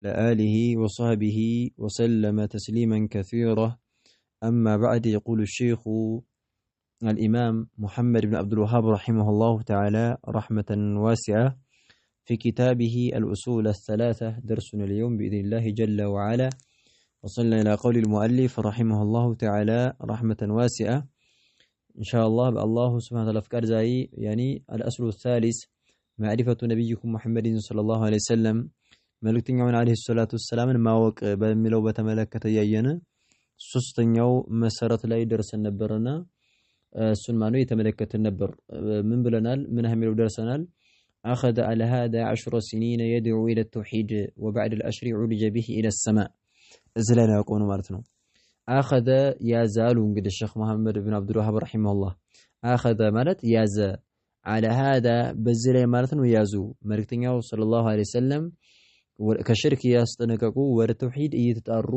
لآله وصحبه وسلم تسليما كثيرا. أما بعد، يقول الشيخ الإمام محمد بن عبد الوهاب رحمه الله تعالى رحمة واسعة في كتابه الأصول الثلاثة. درسنا اليوم بإذن الله جل وعلا وصلنا إلى قول المؤلف رحمه الله تعالى رحمة واسعة إن شاء الله. بالله سبحانه وتعالى فكر زي يعني الأصل الثالث معرفة نبيكم محمد صلى الله عليه وسلم መልእክተኛውን አለይሂ ሰላቱ ወሰላምን ማወቅ በሚለው በተመለከተ ያየነ ሶስተኛው መሰረት ላይ ደርሰን ነበርና እሱን ማነው የተመለከተን ነበር። ምን ብለናል? ምን ሀሚለው ደርሰናል? أخذ على هذا 10 سنين يدعو إلى التوحيد وبعد العشر عرج به إلى السماء እዝለና ያቆኑ ማለት ነው። أخذ ያዛሉ እንግዲህ ሼኽ መሐመድ ብን አብዱል ወሃብ ረሂመሁላህ أخذ ማለት ያዘ على هذا በዚህ ላይ ማለት ነው ያዙ መልእክተኛው ሰለላሁ ዐለይሂ ወሰለም ከሽርክ ያስጠነቀቁ ወደ ተውሂድ እየተጣሩ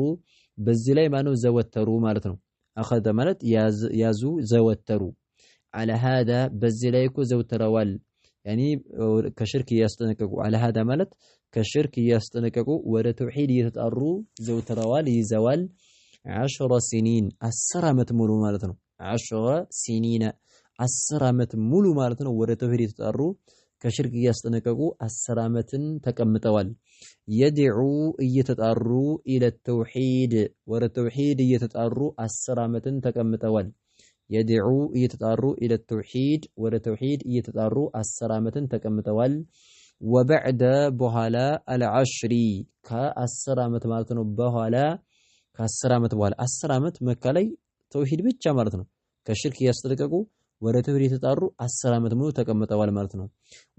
በዚህ ላይ ማነው ዘወተሩ ማለት ነው። አኸዘ ማለት ያዙ ዘወተሩ على هذا በዚህ ላይ እኮ ዘወተረዋል ያኒ ከሽርክ ያስጠነቀቁ على هذا ማለት ከሽርክ ያስጠነቀቁ ወደ ተውሂድ እየተጣሩ ዘወተረዋል ይዘዋል 10 سنين 10 ዓመት ሙሉ ማለት ነው። 10 سنين 10 ዓመት ሙሉ ማለት ነው ወደ ተውሂድ እየተጣሩ ከሽርክ ያስጠነቀቁ 10 ዓመትን ተቀምጠዋል። የድዑ እየተጣሩ ኢለ ተውሂድ ወደ ተውሂድ እየተጣሩ 10 ዓመትን ተቀምጠዋል። የድዑ እየተጣሩ ኢለ ተውሂድ ወደ ተውሂድ እየተጣሩ 10 ዓመትን ተቀምጠዋል። ወበዕደ በኋላ አልዓሽሪ ከ10 ዓመት ማለት ነው በኋላ ከ10 ዓመት በኋላ 10 ዓመት መካ ላይ ተውሂድ ብቻ ማለት ነው ከሽርክ ያስጠነቀቁ ወደ ተውሂድ የተጣሩ 10 ዓመት ሙሉ ተቀምጠዋል ማለት ነው።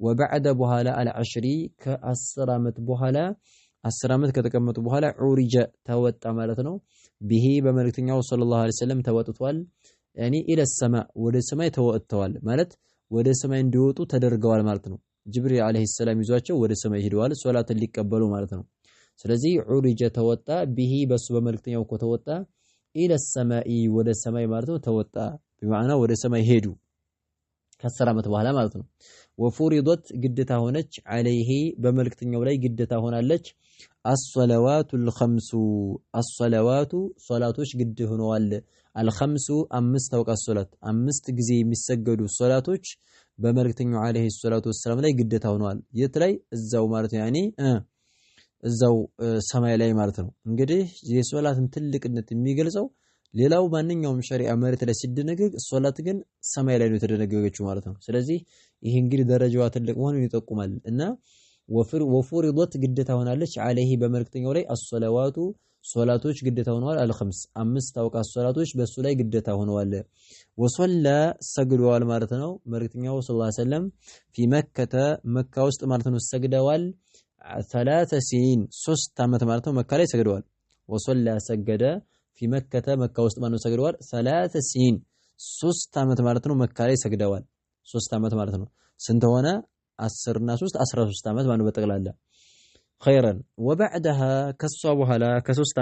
ወበዕደ በኋላ አልዓሽሪ ከ10 ዓመት በኋላ 10 ዓመት ከተቀመጡ በኋላ ዑሪጀ ተወጣ ማለት ነው። ቢሂ በመልእክተኛው ሰለላሁ ዐለይሂ ወሰለም ተወጥቷል። ያኒ ኢለ ሰማ ወደ ሰማይ ተወጥተዋል ማለት ወደ ሰማይ እንዲወጡ ተደርገዋል ማለት ነው። ጅብሪል ዐለይሂ ሰላም ይዟቸው ወደ ሰማይ ሄደዋል ሶላትን ሊቀበሉ ማለት ነው። ስለዚህ ዑሪጀ ተወጣ ቢሂ በሱ በመልእክተኛው እኮ ተወጣ ኢለ ሰማኢ ወደ ሰማይ ማለት ነው ተወጣ በማዕና ወደ ሰማይ ሄዱ ከ10 ዓመት በኋላ ማለት ነው። ወፉሪዶት ግዴታ ሆነች ዐለይሂ በመልእክተኛው ላይ ግዴታ ሆናለች አስሰላዋቱል ኸምሱ አስሰላዋቱ ሶላቶች ግድ ሆነዋል። አልኸምሱ 5 አውቃት ሶላት 5 ጊዜ የሚሰገዱ ሶላቶች በመልእክተኛው ዐለይሂ ሰላቱ ወሰላም ላይ ግዴታ ሆነዋል። የት ላይ? እዛው ማለት ነው ያኒ እዛው ሰማይ ላይ ማለት ነው። እንግዲህ የሶላትን ትልቅነት የሚገልጸው ሌላው ማንኛውም ሸሪዓ መሬት ላይ ሲደነገግ ሶላት ግን ሰማይ ላይ ነው የተደነገገችው ማለት ነው። ስለዚህ ይሄ እንግዲህ ደረጃዋ ትልቅ መሆኑን ይጠቁማል እና ወፉሪዶት ግዴታ ሆናለች ዐለይሂ በመልእክተኛው ላይ አስሰላዋቱ ሶላቶች ግዴታ ሆነዋል። አልኸምስ 5 አውቃት ሶላቶች በሱ ላይ ግዴታ ሆነዋል። ወሶላ ሰግደዋል ማለት ነው መልእክተኛው ሰለላሁ ዐለይሂ ወሰለም ፊ መከተ መካ ውስጥ ማለት ነው ሰግደዋል 3 سنين 3 ዓመት ማለት ነው መካ ላይ ሰግደዋል። ወሶላ ሰገደ ፊ መከተ መካ ውስጥ ማለት ነው ሰግደዋል 3 سنين 3 ዓመት ማለት ነው መካ ላይ ሰግደዋል 3 ዓመት ማለት ነው ስንት ሆነ? 10 እና 3 13 ዓመት ማለት ነው በጠቅላላ ኸይረን። ወበዕደሃ ከሷ በኋላ ከ3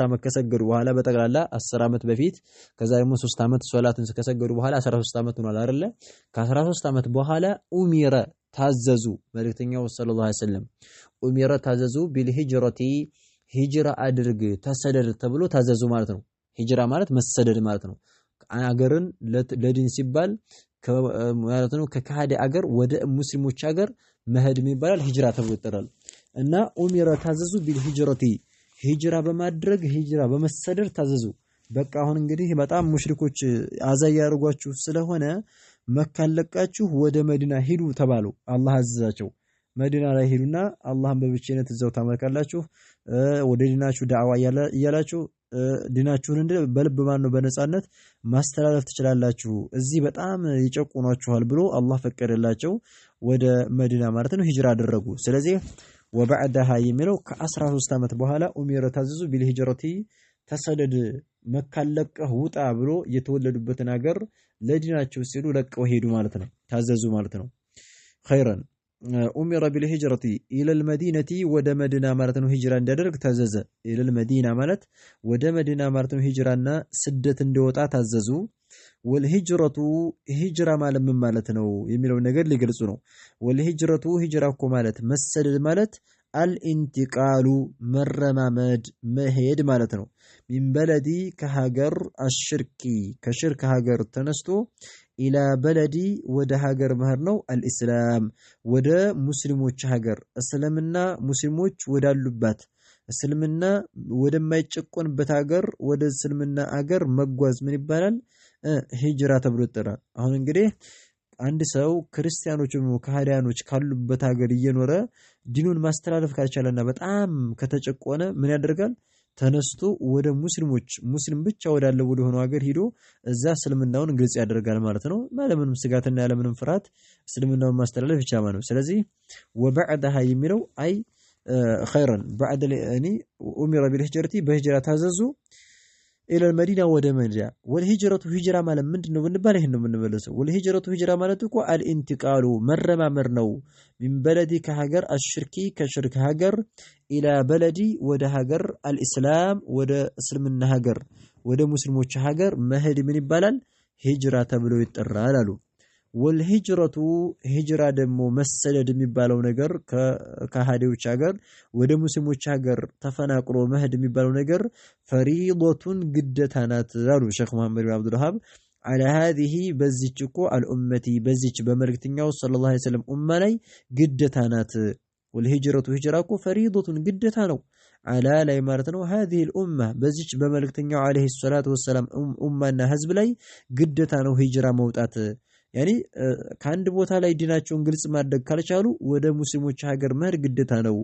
ዓመት ከሰገዱ በኋላ በጠቅላላ 10 ዓመት በፊት ከዛ ደግሞ 3 ዓመት ሶላትን ከሰገዱ በኋላ 13 ዓመት ሆኗል አይደለ? ከ13 ዓመት በኋላ ኡሚረ ታዘዙ መልእክተኛው ሰለላሁ ዐለይሂ ወሰለም ኡሚረ ታዘዙ ቢልሂጅረቲ ሂጅራ አድርግ ተሰደድ ተብሎ ታዘዙ ማለት ነው። ሂጅራ ማለት መሰደድ ማለት ነው። አገርን ለዲን ሲባል ማለት ነው ከካሃዲ አገር ወደ ሙስሊሞች አገር መሄድ ይባላል ሂጅራ ተብሎ ይጠራል። እና ኡሚረ ታዘዙ ቢልሂጅረቲ ሂጅራ በማድረግ ሂጅራ በመሰደድ ታዘዙ። በቃ አሁን እንግዲህ በጣም ሙሽሪኮች አዛ ያርጓችሁ ስለሆነ መካን ለቃችሁ ወደ መዲና ሂዱ ተባሉ። አላህ አዘዛቸው። መዲና ላይ ሄዱና አላህን በብቸኝነት እዛው ታመልካላችሁ ወደ ዲናችሁ ዳዕዋ እያላችሁ ዲናችሁን በልብ ማን ነው በነጻነት ማስተላለፍ ትችላላችሁ። እዚህ በጣም ይጨቁኗችኋል ብሎ አላህ ፈቀደላቸው። ወደ መዲና ማለት ነው ሂጅራ አደረጉ። ስለዚህ ወበዕደሃ የሚለው ከ13 ዓመት በኋላ ኡሚረ ታዘዙ ቢልሂጅረቲ ተሰደድ መካን ለቀህ ውጣ ብሎ የተወለዱበትን ሀገር ለዲናቸው ሲሉ ለቀው ሄዱ ማለት ነው ታዘዙ ማለት ነው። ኸይረን ኡሚረ ቢልሂጅረቲ ኢለል መዲነቲ ወደ መዲና ማለት ነው ሂጅራ እንዲያደርግ ታዘዘ። ኢለል መዲና ማለት ወደ መዲና ማለት ነው ሂጅራና ስደት እንዲወጣ ታዘዙ። ወልሂጅረቱ ሂጅራ ማለት ምን ማለት ነው የሚለው ነገር ሊገልጹ ነው። ወልሂጅረቱ ሂጅራ እኮ ማለት መሰደድ ማለት አልኢንቲቃሉ መረማመድ መሄድ ማለት ነው። ሚን በለዲ ከሀገር አሽርኪ ከሽርክ ሀገር ተነስቶ ኢላ በለዲ ወደ ሀገር መሄድ ነው። አልኢስላም ወደ ሙስሊሞች ሀገር እስልምና ሙስሊሞች ወዳሉባት እስልምና ወደማይጨቆንበት ሀገር ወደ እስልምና ሀገር መጓዝ ምን ይባላል? ሂጅራ ተብሎ ይጠራል። አሁን እንግዲህ አንድ ሰው ክርስቲያኖች ነው ከሃዲያኖች ካሉበት ሀገር እየኖረ ዲኑን ማስተላለፍ ካልቻለና በጣም ከተጨቆነ ምን ያደርጋል? ተነስቶ ወደ ሙስሊም ብቻ ወዳለው ወደ ሆነው ሀገር ሄዶ እዛ እስልምናውን ግልጽ ያደርጋል ማለት ነው። ያለምንም ስጋትና ያለምንም ፍርሃት እስልምናውን ማስተላለፍ ብቻ ማለት ነው። ስለዚህ ወበዕደሃ የሚለው አይ ኸይረን በዕደ ለኒ ኡሚረ ቢልሂጅረቲ በሂጅራ ታዘዙ ኢለ መዲና ወደ መዲና ወልሂጅረቱ ሂጅራ ማለት ምንድነው ብንባል ይሄን ነው የምንመለሰው። ወልሂጅረቱ ሂጅራ ማለት እኮ አልኢንቲቃሉ መረማመር ነው። ሚን በለዲ ከሀገር አሽርኪ ከሽርክ ሀገር ኢላ በለዲ ወደ ሀገር አልኢስላም ወደ እስልምና ሀገር ወደ ሙስሊሞች ሀገር መሄድ ምን ይባላል? ሂጅራ ተብሎ ይጠራል አሉ። ወልሂጅረቱ ሂጅራ ደግሞ መሰደድ የሚባለው ነገር ከሃዲዎች ሀገር ወደ ሙስሊሞች ሀገር ተፈናቅሎ መሄድ የሚባለው ነገር ፈሪዶቱን ግዴታ ናት አሉ ሼክ መሐመድ ብን አብዱል ወሃብ على هذه በዚች እኮ አልኡመቲ በዚች በመልእክተኛው ሰለላሁ ዐለይሂ ወሰለም ኡማ ላይ ግዴታ ናት። ወልሂጅረቱ ሂጅራ እኮ ፈሪዶቱን ግዴታ ነው። አላ ላይ ማለት ነው። هذه الأمة በዚች በመልእክተኛው ዐለይሂ ሰላቱ ወሰላም ኡማና ህዝብ ላይ ግዴታ ነው ሂጅራ መውጣት። ያኒ ከአንድ ቦታ ላይ ዲናቸውን ግልጽ ማድረግ ካልቻሉ ወደ ሙስሊሞች ሀገር መሄድ ግዴታ ነው።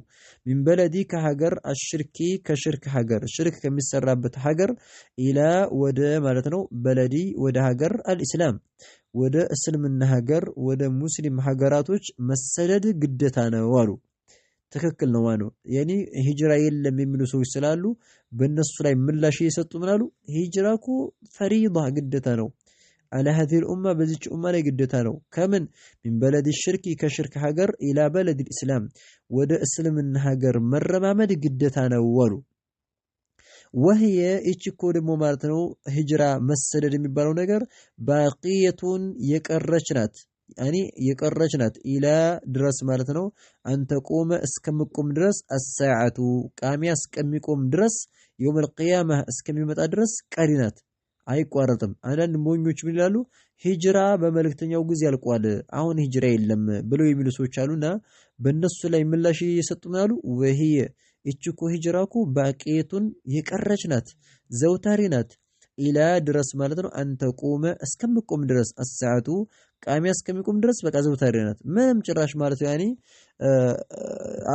ሚን በለዲ ከሀገር አሽርኪ ከሽርክ ሀገር ሽርክ ከሚሰራበት ሀገር ኢላ ወደ ማለት ነው በለዲ ወደ ሀገር አልኢስላም ወደ እስልምና ሀገር ወደ ሙስሊም ሀገራቶች መሰደድ ግዴታ ነው አሉ። ትክክል ነው ማለት ነው። ያኒ ሂጅራ የለም የሚሉ ሰዎች ስላሉ በእነሱ ላይ ምላሽ እየሰጡ ምናሉ ሂጅራ እኮ ፈሪዳ ግዴታ ነው። على هذه الأمة بزيج أمة لقدتها له كمن من بلد الشرك كشرك هاجر إلى بلد الإسلام ودا أسلم النهاجر مرة ما مد قدتها نورو وهي إيشكود ممارتنو هجرة مسجد مبارو نجر باقية يكرجنات يعني يكرجنات إلى درس مارتنو أن تقوم اسكمكم درس الساعة كاميا اسكمكم درس يوم القيامة اسكمي متأدرس كارينات አይቋረጥም። አንዳንድ ሞኞች ምን ይላሉ? ሂጅራ በመልእክተኛው ጊዜ ያልቋል አሁን ሂጅራ የለም ብለው የሚሉ ሰዎች አሉና በእነሱ ላይ ምላሽ እየሰጡ ምናሉ ወህየ እችኮ ሂጅራ እኮ ባቂየቱን የቀረች ናት ዘውታሪ ናት ኢላ ድረስ ማለት ነው። አንተ ቆመ እስከምቆም ድረስ አሳዓቱ ቃሚያ እስከሚቆም ድረስ በቃ ዘውታሪ ናት። ምንም ጭራሽ ማለት ያኒ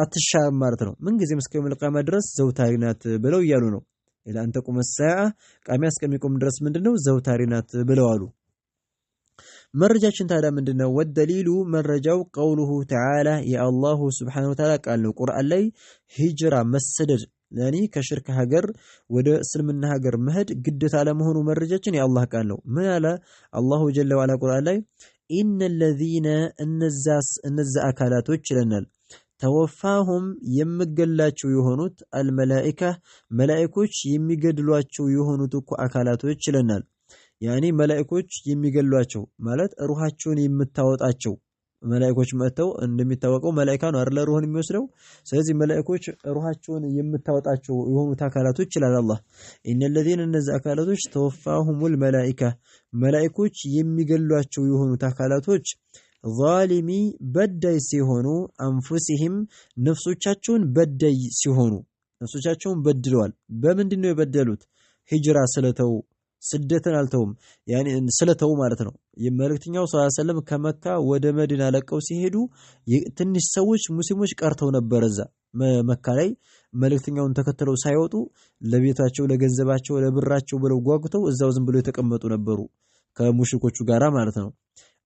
አትሻም ማለት ነው። ምን ጊዜም እስከሚልቃማ ድረስ ዘውታሪ ናት ብለው እያሉ ነው። ኢላ አንተ ቁመ ሰዓ ቃሚያ እስከሚቆም ድረስ ምንድነው ዘውታሪ ናት ብለው አሉ። መረጃችን ታዲያ ምንድነው? ወደሊሉ መረጃው ቀውሉሁ ተዓላ የአላሁ ሱብሓነሁ ወተዓላ ቃል ነው። ቁርአን ላይ ሂጅራ መሰደድ ያኒ ከሽርክ ሀገር ወደ እስልምና ሀገር መሄድ ግዴታ ለመሆኑ መረጃችን የአላህ ቃል ነው። ምን አለ አላሁ ጀለ ወዐላ ቁርአን ላይ ኢነ الذين እነዛ አካላቶች ይለናል ተወፋሁም የሚገላቸው የሆኑት አልመላኢካ መላእክቶች የሚገድሏቸው የሆኑት እኮ አካላቶች ይለናል። ያኒ መላእክቶች የሚገሏቸው ማለት ሩሃቸውን የምታወጣቸው መላእክቶች መተው እንደሚታወቀው መላእካ ነው አይደል ሩህን የሚወስደው። ስለዚህ መላእክቶች ሩሃቸውን የምታወጣቸው የሆኑት አካላቶች ይላል አላህ። ኢነ الذين እነዛ አካላቶች ተወፋሁሙል መላኢካ መላእክቶች የሚገሏቸው የሆኑት አካላቶች ዛሊሚ በዳይ ሲሆኑ አንፉሲሂም ነፍሶቻቸውን በዳይ ሲሆኑ ነፍሶቻቸውን በድለዋል። በምንድነው የበደሉት? ሂጅራ ስለተው ስደትን አልተውም ያኒ ስለተው ማለት ነው። የመልእክተኛው ሰለላሁ ዐለይሂ ወሰለም ከመካ ወደ መዲና ለቀው ሲሄዱ ትንሽ ሰዎች ሙስሊሞች ቀርተው ነበር እዛ መካ ላይ መልእክተኛውን ተከትለው ሳይወጡ ለቤታቸው ለገንዘባቸው ለብራቸው ብለው ጓጉተው እዛው ዝም ብለው የተቀመጡ ነበሩ ከሙሽሪኮቹ ጋራ ማለት ነው።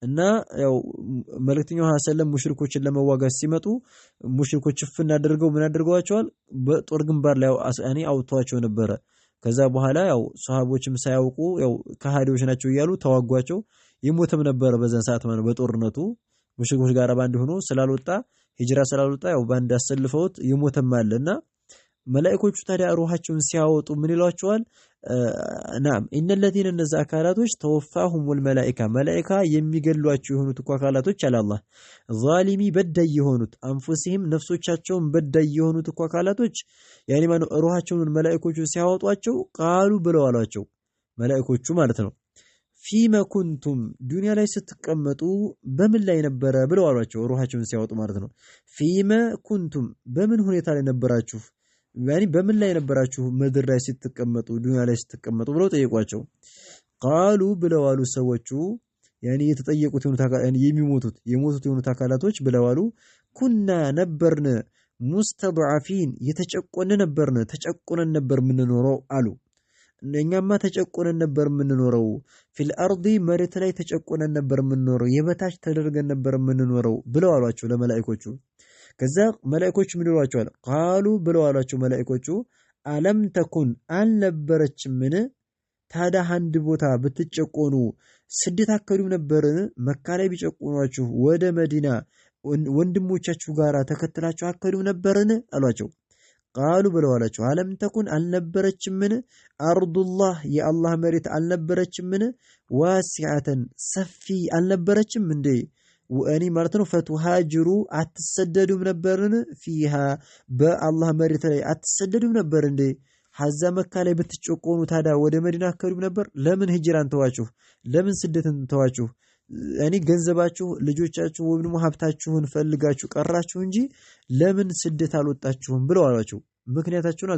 እና ያው መልእክተኛው ሰለላሁ ዐለይሂ ወሰለም ሙሽሪኮችን ለመዋጋት ሲመጡ ሙሽሪኮች ፍና አድርገው ምን አድርገዋቸዋል? በጦር ግንባር ላይ ያኒ አውጥቷቸው ነበረ። ከዛ በኋላ ያው ሱሐቦችም ሳያውቁ ያው ከሃዲዎች ናቸው እያሉ ተዋጓቸው። ይሞተም ነበር በዛን ሰዓት ማለት በጦርነቱ ሙሽሪኮች ጋር ባንድ ሆኖ ስላልወጣ ሂጅራ ስላልወጣ ያው ባንድ አሰልፈውት ይሞተም አለና መላእክቶቹ ታዲያ ሩሃቸውን ሲያወጡ ምን ይሏቸዋል? ናም ኢነለዚነ እነዛ አካላቶች ተወፋሁሙል መላኢካ መላኢካ የሚገሏቸው የሆኑት እኮ አካላቶች አለ አላህ ዛሊሚ በዳይ የሆኑት አንፉሲሂም ነፍሶቻቸውን በዳይ የሆኑት እኮ አካላቶች ያኒ ማነው ሩሃቸውን መላእክቶቹ ሲያወጧቸው ቃሉ ብለው አሏቸው መላእክቶቹ ማለት ነው ፊመ ኩንቱም ዱንያ ላይ ስትቀመጡ በምን ላይ ነበረ ብለው አሏቸው ሩሃቸውን ሲያወጡ ማለት ነው ፊመ ኩንቱም በምን ሁኔታ ላይ ነበራችሁ ያኒ በምን ላይ ነበራችሁ ምድር ላይ ስትቀመጡ ዱንያ ላይ ስትቀመጡ ብለው ጠየቋቸው ቃሉ ብለው አሉ ሰዎቹ ያኒ የተጠየቁት የሞቱት የሆኑት አካላቶች ብለው አሉ ኩና ነበርን ሙስተድዓፊን የተጨቆነ ነበርን ተጨቆነን ነበር የምንኖረው አሉ እኛማ ተጨቆነን ነበር የምንኖረው ፊል አርዲ መሬት ላይ ተጨቆነን ነበር የምንኖረው የበታች ተደርገን ነበር የምንኖረው ብለው አሏቸው ለመላእክቶቹ ከዛ መላእክቶቹ ምን ይሏቸዋል ቃሉ ብለው አሏቸው መላእክቶቹ አለም ተኩን አልነበረችምን ታዲያ አንድ ቦታ ብትጨቆኑ ስደት አከዱም ነበርን መካ ላይ ቢጨቆኗችሁ ወደ መዲና ወንድሞቻችሁ ጋራ ተከትላችሁ አከዱም ነበርን አሏቸው ቃሉ ብለው አሏቸው አለም ተኩን አልነበረችምን አርዱላህ የአላህ መሬት አልነበረችምን ዋሲዓተን ሰፊ አልነበረችም እንዴ ወአኒ ማለት ነው ፈቱሃጅሩ አትሰደዱም ነበርን ፊሃ በአላህ መሬት ላይ አትሰደዱም ነበር እንዴ ሐዛ መካ ላይ ብትጨቆኑ ታዲያ ወደ መዲና አከዱም ነበር ለምን ሂጅራን ተዋችሁ ለምን ስደትን ተዋችሁ ያኒ ገንዘባችሁ ልጆቻችሁ ወብኑ ሀብታችሁን ፈልጋችሁ ቀራችሁ እንጂ ለምን ስደት አልወጣችሁም ብለው አሏቸው ምክንያታቸውን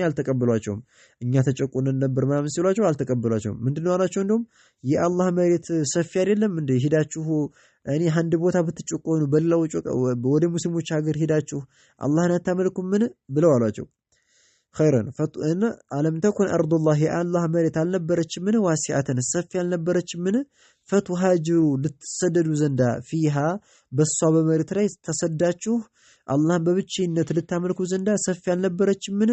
አልተቀበሏቸውም እኛ ተጨቆነን ነበር ማለት ሲሏቸው አልተቀበሏቸውም ምንድነው አላቸው እንደውም የአላህ መሬት ሰፊ አይደለም እንዴ ሄዳችሁ እኔ አንድ ቦታ ብትጨቆኑ በላው ወደ ሙስሊሞች ሀገር ሄዳችሁ አላህን አታመልኩም ምን ብለው አሏቸው خيرا فان الم تكن ارض الله الله مريت አልነበረችምን ዋሲዓተን ሰፊ አልነበረችምን فتهاجروا ልትሰደዱ ዘንዳ فيها በሷ በመሬት ላይ ተሰዳችሁ አላህን በብቸኝነት ልታመልኩ ዘንዳ ሰፊ አልነበረችምን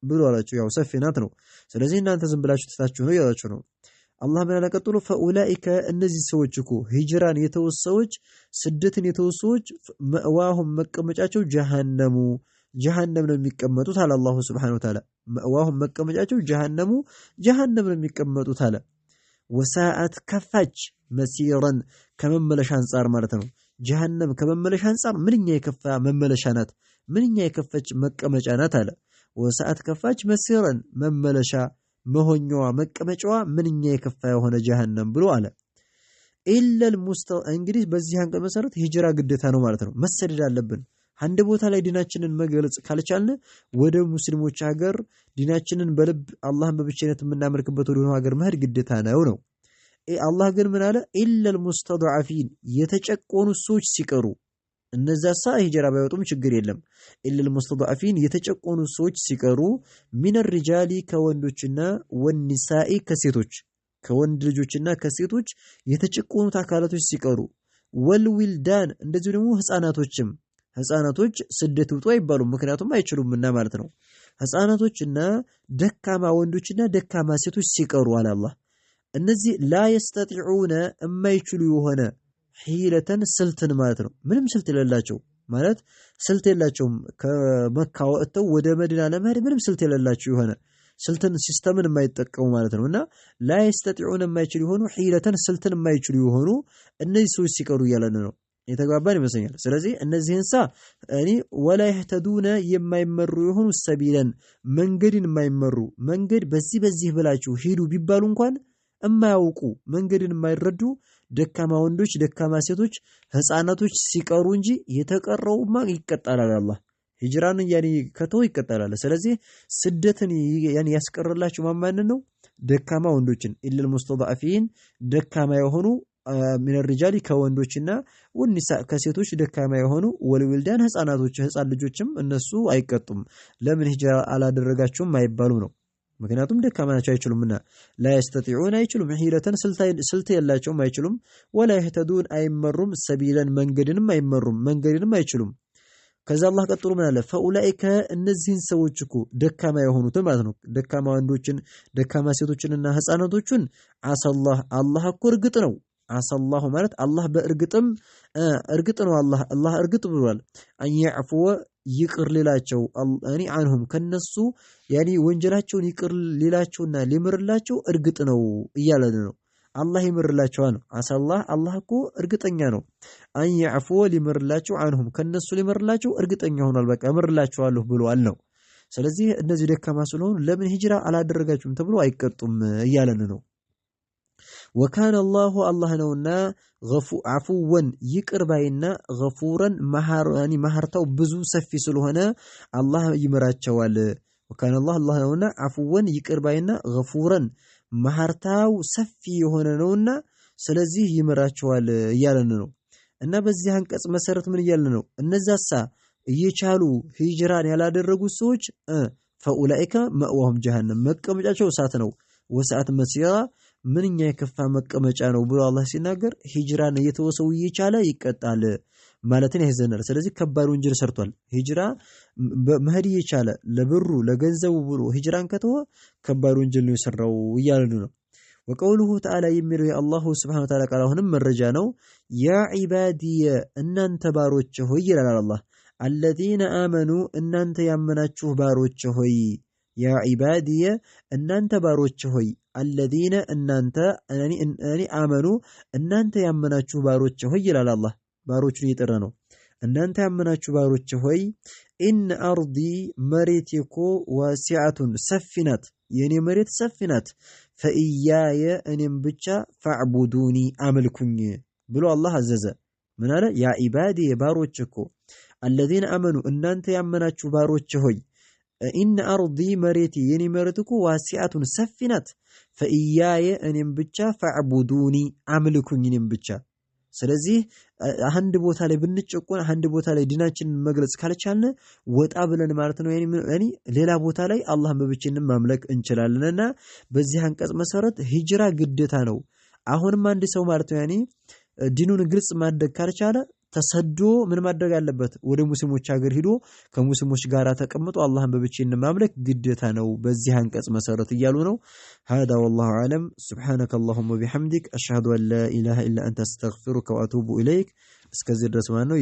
ብሎ አላቸው ያው ሰፊ ናት ነው ስለዚህ እናንተ ዝም ብላችሁ ተታችሁ ነው ያላችሁ ነው አላህ ምን አለቀጥሎ فاولئك እነዚህ ሰዎች እኮ ሂጅራን የተወሰዎች ስደትን የተወሰዎች መዋሁም መቀመጫቸው ጀሃነሙ ጀሃነም ነው የሚቀመጡት አለ አላህ Subhanahu Wa Ta'ala መዋሁም መቀመጫቸው ጀሃነም ነው የሚቀመጡት አለ ወሳአት ከፋች መስይራን ከመመለሻ አንፃር ማለት ነው ጀሃነም ከመመለሻ አንፃር ምንኛ የከፋ መመለሻ ናት ምንኛ የከፈች መቀመጫ ናት አለ ወሳአት ከፋች መስይራን መመለሻ መሆኛዋ መቀመጫዋ ምንኛ የከፋ የሆነ ጀሃነም ብሎ አለ ኢለል እንግዲህ በዚህ አንቀጽ መሰረት ሂጅራ ግዴታ ነው ማለት ነው መሰደድ አለብን አንድ ቦታ ላይ ዲናችንን መግለጽ ካልቻልን ወደ ሙስሊሞች ሀገር ዲናችንን በልብ አላህን በብቸኝነት የምናመልክበት ወደ ሀገር መሄድ ግዴታ ነው አላህ ግን ምን አለ ኢለል ሙስተድዓፊን የተጨቆኑ ሰዎች ሲቀሩ እነዛሳ ሂጅራ ባይወጡም ችግር የለም ኢለል ሙስተድዓፊን የተጨቆኑ ሰዎች ሲቀሩ ሚን الرجال ከወንዶችና ወንኒሳኢ ከሴቶች ከወንድ ልጆችና ከሴቶች የተጨቆኑት አካላቶች ሲቀሩ ወልዊልዳን እንደዚህ ደግሞ ህፃናቶች ስደት ውጡ አይባሉም ምክንያቱም አይችሉምና ማለት ነው ህፃናቶችና ደካማ ወንዶችና ደካማ ሴቶች ሲቀሩ አለ አላህ እነዚህ ላ يستطيعون የማይችሉ የሆነ ሂለተን ስልትን ማለት ነው ምንም ስልት የሌላቸው ማለት ስልት የላቸውም ከመካ ወጥተው ወደ መዲና ለመሄድ ምንም ስልት የሌላቸው የሆነ ስልትን ሲስተምን የማይጠቀሙ ማለት ነውና ላ يستطيعون የማይችሉ የሆኑ ሂለተን ስልትን የማይችሉ የሆኑ እነዚህ ሰዎች ሲቀሩ ያለን ነው የተግባባን ይመስለኛል ስለዚህ እነዚህንሳ እኔ ወላ ይህተዱነ የማይመሩ የሆኑ ሰቢለን መንገድን የማይመሩ መንገድ በዚህ ብላችሁ ሂዱ ቢባሉ እንኳን የማያውቁ መንገድን የማይረዱ ደካማ ወንዶች ደካማ ሴቶች ህፃናቶች ሲቀሩ እንጂ የተቀረውማ ይቀጣላል አላህ ሂጅራን ያኒ ከተው ይቀጣላል ስለዚህ ስደትን ያኒ ያስቀርላችሁ ማማን ነው ደካማ ወንዶችን ኢለል ሙስተضعفين ደካማ የሆኑ من الرجال ከወንዶችና ወንኒሳ ከሴቶች ደካማ የሆኑ ወልዊልዳን ህፃን ልጆችም እነሱ አይቀጡም ለምን ሂጅራ አላደረጋችሁም አይባሉ ነው ምክንያቱም ደካማ ናቸው አይችሉምና لا يستطيعون አይችሉም ሂለተን ስልት የላቸውም አይችሉም ولا يهتدون አይመሩም ሰቢለን መንገድንም አይችሉም ከዛ አላህ ቀጥሎ ምን አለ فاولئك እነዚህን ሰዎች እኮ ደካማ የሆኑት ማለት ነው ደካማ ወንዶችን ደካማ ሴቶችንና ህፃናቶችን አላህ እኮ እርግጥ ነው አሰላሁ ማለት አላህ በእርግጥም እርግጥ ነው አላህ እርግጥ ብሏል አንያዕፉ ይቅር ሊላቸው ያኒ አንሁም ከነሱ ያኒ ወንጀላቸውን ይቅር ሊላቸውና ሊምርላቸው እርግጥ ነው እያለን ነው። አላህ ይምርላቸዋል ነው። አላህ እኮ እርግጠኛ ነው። አን ያዕፉ ሊምርላቸው አንሁም ከነሱ ሊምርላቸው እርግጠኛ ሆኗል። በቃ እምርላቸዋለሁ ብሏል ነው። ስለዚህ እነዚህ ደካማ ስለሆኑ ለምን ሂጅራ አላደረጋችሁም ተብሎ አይቀጡም እያለን ነው። ወካነ አላሁ አላህ ነውና አፉወን ይቅር ባይና ገፉረን መሐርታው ብዙ ሰፊ ስለሆነ አላህ ይምራቸዋል። ወካነ አላህ ነውና አፉወን ይቅር ባይና ገፉረን መሐርታው ሰፊ የሆነ ነውና ስለዚህ ይምራቸዋል እያለን ነው። እና በዚህ አንቀጽ መሰረት ምን እያልን ነው? እነዛሳ እየቻሉ ሂጅራን ያላደረጉት ሰዎች ፈኡላኢከ መእዋሁም ጀሃነም መቀመጫቸው እሳት ነው። ወሰዓት መሲራ ምንኛ የከፋ መቀመጫ ነው ብሎ አላህ ሲናገር ሂጅራን እየተወሰው እየቻለ ይቀጣል ማለትን ያዘናል። ስለዚህ ከባድ ወንጀል ሰርቷል። ሂጅራ መሄድ እየቻለ ለብሩ ለገንዘቡ ብሎ ሂጅራን ከተወ ከባድ ወንጀል ነው የሰራው እያሉ ነው። ወቀውሉሁ ተዓላ የሚለው የአላሁ ስብሐነሁ ወተዓላ ቃል አሁንም መረጃ ነው። ያ ዒባዲየ እናንተ ባሮች ሆይ ይላል አላህ። አለዚነ አመኑ እናንተ ያመናችሁ ባሮች ሆይ ያ ዒባዲየ እናንተ ባሮች ሆይ አለዚነ እናንተ እኔ አመኑ እናንተ ያመናችሁ ባሮች ሆይ ይላል አላህ። ባሮቹን እየጠራ ነው። እናንተ ያመናችሁ ባሮች ሆይ ኢን አርዲ መሬቴ እኮ ዋሲዓቱን ሰፊ ናት፣ የእኔ መሬት ሰፊ ናት። ፈኢያየ እኔም ብቻ ፈዕቡዱኒ አምልኩኝ ብሎ አላህ አዘዘ። ምን አለ? ያ ዒባዲ ባሮች እኮ አለዚነ አመኑ እናንተ ያመናችሁ ባሮች ሆይ ኢን አርዲ መሬቴ የኔ መሬት እኮ ዋሲዓቱን ሰፊ ናት። ፈኢያየ እኔም ብቻ ፈዕቡዱኒ አምልኩኝ እኔም ብቻ። ስለዚህ አንድ ቦታ ላይ ብንጨቆን አንድ ቦታ ላይ ዲናችንን መግለጽ ካልቻልን ወጣ ብለን ማለት ነው ያኒ ሌላ ቦታ ላይ አላህን በብቸኝነት ማምለክ እንችላለንና በዚህ አንቀጽ መሰረት ሂጅራ ግዴታ ነው። አሁንም አንድ ሰው ማለት ነው ያኒ ዲኑን ግልጽ ማድረግ ካልቻለ ተሰዶ ምን ማድረግ አለበት? ወደ ሙስሊሞች ሀገር ሄዶ ከሙስሊሞች ጋር ተቀምጦ አላህን በብቸኝነት ማምለክ ግዴታ ነው በዚህ አንቀጽ መሰረት እያሉ ነው። هذا والله اعلم سبحانك اللهم وبحمدك اشهد ان لا اله الا انت استغفرك واتوب اليك እስከዚህ ድረስ ማለት ነው።